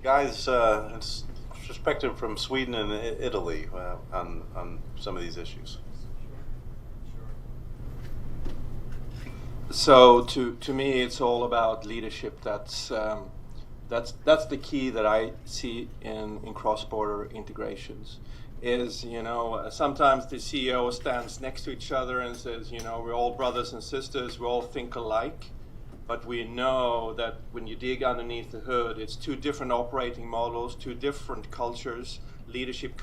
Guys, it's perspective from Sweden and Italy on some of these issues. So to me, it's all about leadership. That's the key that I see in cross-border integrations. Is sometimes the CEO stands next to each other and says, we're all brothers and sisters, we all think alike. But we know that when you dig underneath the hood, it's two different operating models, two different cultures, leadership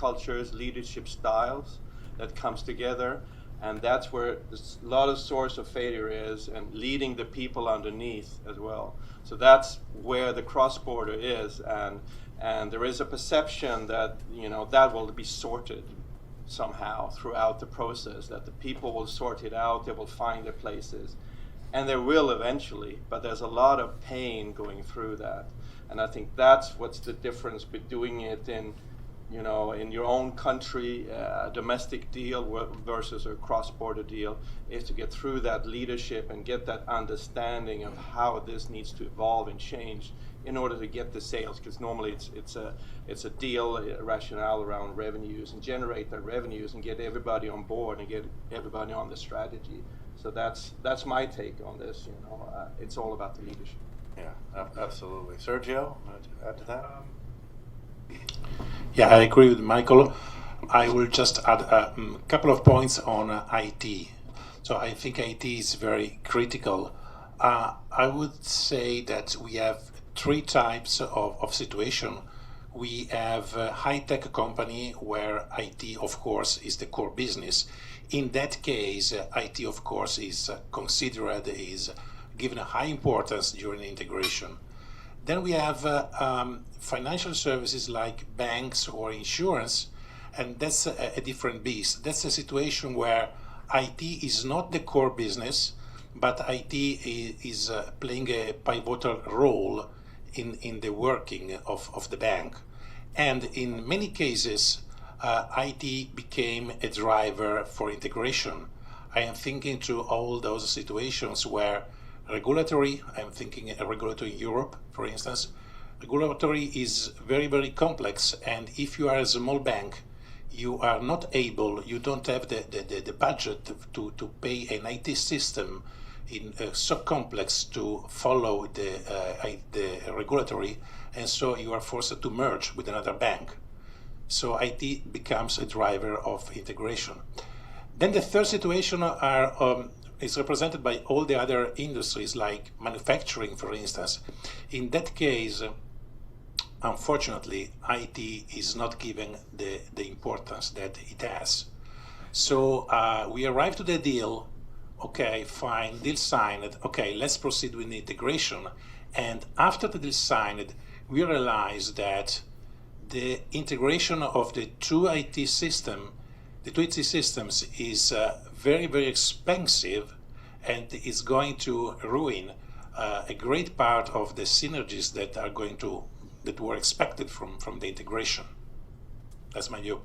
styles that comes together. And that's where a lot of source of failure is, and leading the people underneath as well. So that's where the cross-border is, and there is a perception that that will be sorted somehow throughout the process, that the people will sort it out, they will find their places. And there will eventually, but there's a lot of pain going through that. And I think that's what's the difference between doing it in your own country, a domestic deal versus a cross-border deal, is to get through that leadership and get that understanding of how this needs to evolve and change in order to get the sales. Because normally it's a deal, a rationale around revenues, and generate the revenues and get everybody on board and get everybody on the strategy. So that's my take on this. It's all about the leadership. Yeah, absolutely. Sergio, add to that? Yeah, I agree with Michael. I will just add a couple of points on IT. So I think IT is very critical. I would say that we have three types of situation. We have a high-tech company where IT, of course, is the core business. In that case, IT, of course, is considered, is given a high importance during integration. Then we have financial services like banks or insurance, and that's a different beast. That's a situation where IT is not the core business, but IT is playing a pivotal role in the working of the bank. And in many cases, IT became a driver for integration. I am thinking to all those situations where regulatory, I'm thinking a regulatory in Europe, for instance, regulatory is very, very complex, and if you are a small bank, you are not able, you don't have the budget to pay an IT system so complex to follow the regulatory, and so you are forced to merge with another bank. So IT becomes a driver of integration. Then the third situation is represented by all the other industries, like manufacturing, for instance. In that case, unfortunately, IT is not given the importance that it has. So we arrive to the deal, okay, fine, deal signed, okay, let's proceed with the integration. And after the deal signed, we realize that the integration of the two IT systems is very, very expensive, and is going to ruin a great part of the synergies that were expected from the integration. That's my view.